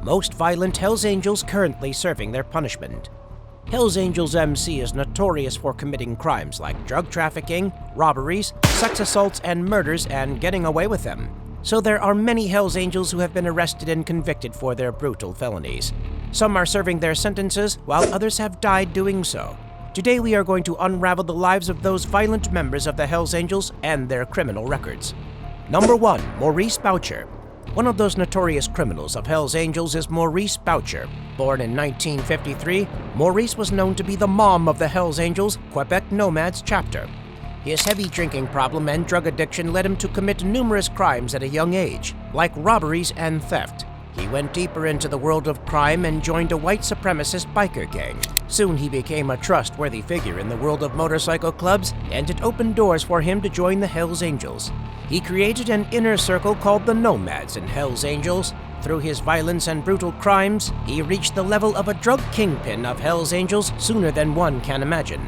most violent Hells Angels currently serving their punishment. Hells Angels MC is notorious for committing crimes like drug trafficking, robberies, sex assaults, and murders, and getting away with them. So there are many Hells Angels who have been arrested and convicted for their brutal felonies. Some are serving their sentences, while others have died doing so. Today we are going to unravel the lives of those violent members of the Hells Angels and their criminal records. Number 1. Maurice Boucher. One of those notorious criminals of Hells Angels is Maurice Boucher. Born in 1953, Maurice was known to be the mom of the Hells Angels Quebec Nomads chapter. His heavy drinking problem and drug addiction led him to commit numerous crimes at a young age, like robberies and theft. He went deeper into the world of crime and joined a white supremacist biker gang. Soon he became a trustworthy figure in the world of motorcycle clubs, and it opened doors for him to join the Hells Angels. He created an inner circle called the Nomads in Hells Angels. Through his violence and brutal crimes, he reached the level of a drug kingpin of Hells Angels sooner than one can imagine.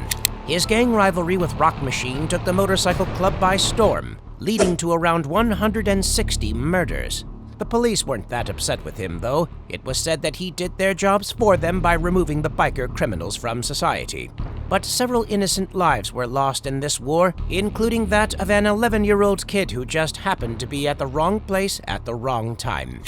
His gang rivalry with Rock Machine took the motorcycle club by storm, leading to around 160 murders. The police weren't that upset with him, though. It was said that he did their jobs for them by removing the biker criminals from society. But several innocent lives were lost in this war, including that of an 11-year-old kid who just happened to be at the wrong place at the wrong time.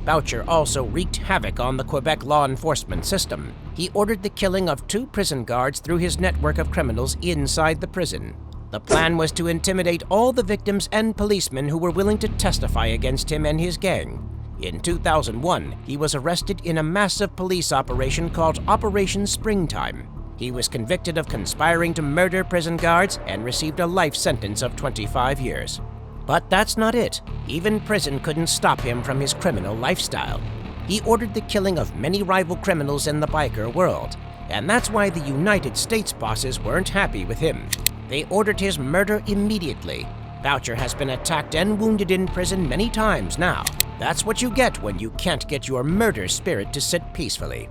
Boucher also wreaked havoc on the Quebec law enforcement system. He ordered the killing of 2 prison guards through his network of criminals inside the prison. The plan was to intimidate all the victims and policemen who were willing to testify against him and his gang. In 2001, he was arrested in a massive police operation called Operation Springtime. He was convicted of conspiring to murder prison guards and received a life sentence of 25 years. But that's not it. Even prison couldn't stop him from his criminal lifestyle. He ordered the killing of many rival criminals in the biker world, and that's why the United States bosses weren't happy with him. They ordered his murder immediately. Boucher has been attacked and wounded in prison many times now. That's what you get when you can't get your murder spirit to sit peacefully.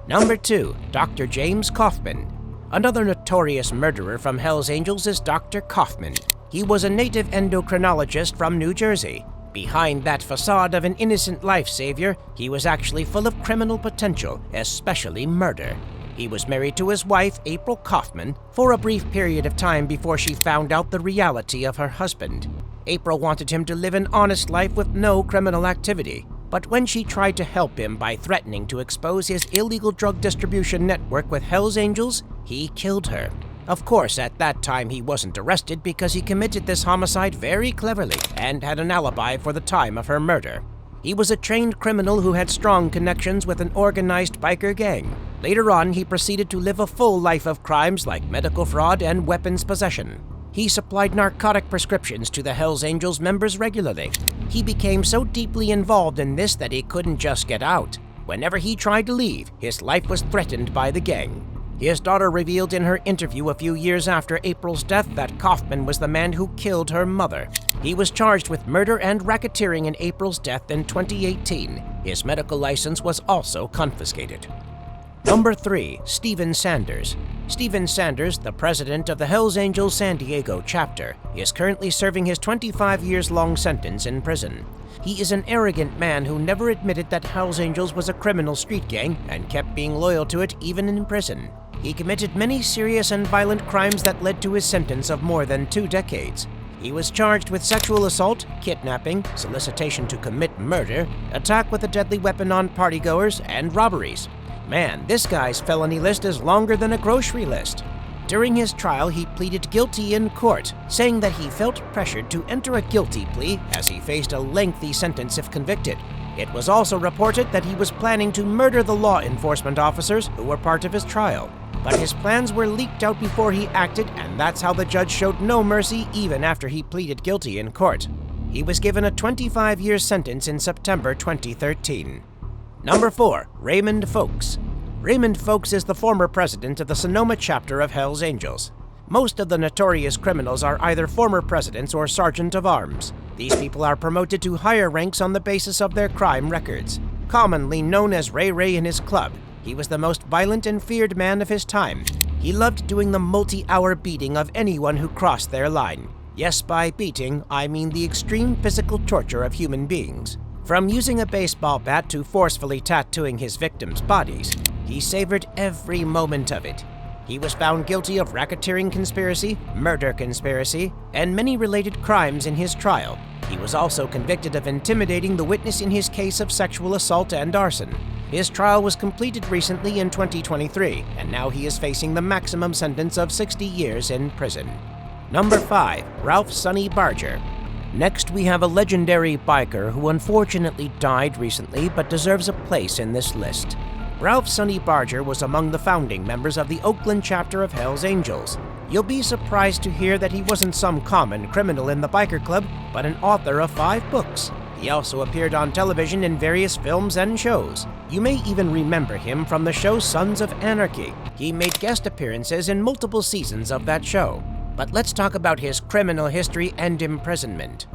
Number 2. Dr. James Kaufman. Another notorious murderer from Hells Angels is Dr. Kaufman. He was a native endocrinologist from New Jersey. Behind that facade of an innocent life savior, he was actually full of criminal potential, especially murder. He was married to his wife, April Kaufman, for a brief period of time before she found out the reality of her husband. April wanted him to live an honest life with no criminal activity, but when she tried to help him by threatening to expose his illegal drug distribution network with Hells Angels, he killed her. Of course, at that time he wasn't arrested because he committed this homicide very cleverly and had an alibi for the time of her murder. He was a trained criminal who had strong connections with an organized biker gang. Later on, he proceeded to live a full life of crimes like medical fraud and weapons possession. He supplied narcotic prescriptions to the Hells Angels members regularly. He became so deeply involved in this that he couldn't just get out. Whenever he tried to leave, his life was threatened by the gang. His daughter revealed in her interview a few years after April's death that Kaufman was the man who killed her mother. He was charged with murder and racketeering in April's death in 2018. His medical license was also confiscated. Number 3. Stephen Sanders. Stephen Sanders, the president of the Hells Angels San Diego chapter, is currently serving his 25 years long sentence in prison. He is an arrogant man who never admitted that Hells Angels was a criminal street gang and kept being loyal to it even in prison. He committed many serious and violent crimes that led to his sentence of more than 2 decades. He was charged with sexual assault, kidnapping, solicitation to commit murder, attack with a deadly weapon on partygoers, and robberies. Man, this guy's felony list is longer than a grocery list. During his trial, he pleaded guilty in court, saying that he felt pressured to enter a guilty plea as he faced a lengthy sentence if convicted. It was also reported that he was planning to murder the law enforcement officers who were part of his trial. But his plans were leaked out before he acted, and that's how the judge showed no mercy even after he pleaded guilty in court. He was given a 25-year sentence in September 2013. Number 4. Raymond Folks. Raymond Folks is the former president of the Sonoma chapter of Hells Angels. Most of the notorious criminals are either former presidents or sergeant of arms. These people are promoted to higher ranks on the basis of their crime records. Commonly known as Ray Ray and his club, he was the most violent and feared man of his time. He loved doing the multi-hour beating of anyone who crossed their line. Yes, by beating, I mean the extreme physical torture of human beings. From using a baseball bat to forcefully tattooing his victims' bodies, he savored every moment of it. He was found guilty of racketeering conspiracy, murder conspiracy, and many related crimes in his trial. He was also convicted of intimidating the witness in his case of sexual assault and arson. His trial was completed recently in 2023, and now he is facing the maximum sentence of 60 years in prison. Number 5. Ralph Sonny Barger. Next, we have a legendary biker who unfortunately died recently but deserves a place in this list. Ralph Sonny Barger was among the founding members of the Oakland chapter of Hell's Angels. You'll be surprised to hear that he wasn't some common criminal in the biker club, but an author of 5 books. He also appeared on television in various films and shows. You may even remember him from the show Sons of Anarchy. He made guest appearances in multiple seasons of that show. But let's talk about his criminal history and imprisonment.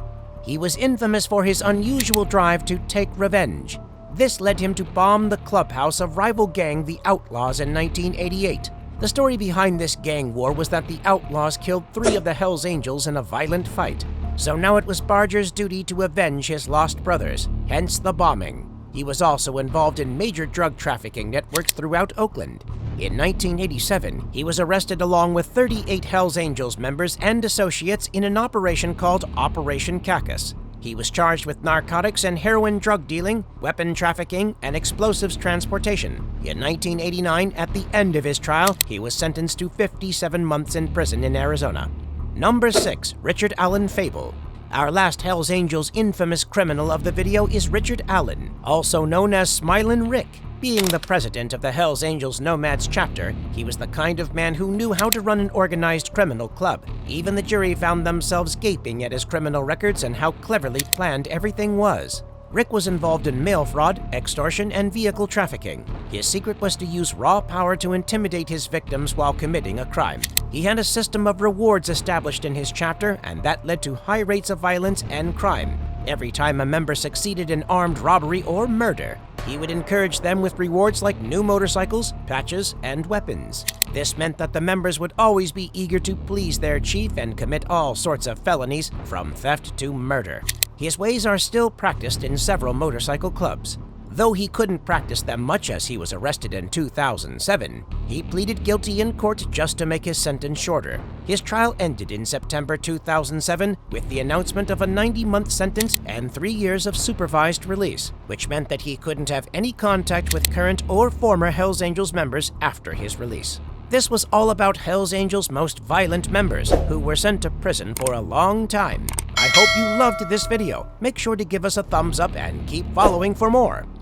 He was infamous for his unusual drive to take revenge. This led him to bomb the clubhouse of rival gang the Outlaws in 1988. The story behind this gang war was that the Outlaws killed 3 of the Hells Angels in a violent fight. So now it was Barger's duty to avenge his lost brothers, hence the bombing. He was also involved in major drug trafficking networks throughout Oakland. In 1987, he was arrested along with 38 Hells Angels members and associates in an operation called Operation Cactus. He was charged with narcotics and heroin drug dealing, weapon trafficking, and explosives transportation. In 1989, at the end of his trial, he was sentenced to 57 months in prison in Arizona. Number 6. Richard Allen Fable. Our last Hells Angels infamous criminal of the video is Richard Allen, also known as Smilin' Rick. Being the president of the Hells Angels Nomads chapter, he was the kind of man who knew how to run an organized criminal club. Even the jury found themselves gaping at his criminal records and how cleverly planned everything was. Rick was involved in mail fraud, extortion, and vehicle trafficking. His secret was to use raw power to intimidate his victims while committing a crime. He had a system of rewards established in his chapter, and that led to high rates of violence and crime. Every time a member succeeded in armed robbery or murder, he would encourage them with rewards like new motorcycles, patches, and weapons. This meant that the members would always be eager to please their chief and commit all sorts of felonies, from theft to murder. His ways are still practiced in several motorcycle clubs. Though he couldn't practice them much as he was arrested in 2007, he pleaded guilty in court just to make his sentence shorter. His trial ended in September 2007 with the announcement of a 90-month sentence and 3 years of supervised release, which meant that he couldn't have any contact with current or former Hells Angels members after his release. This was all about Hells Angels' most violent members, who were sent to prison for a long time. I hope you loved this video. Make sure to give us a thumbs up and keep following for more.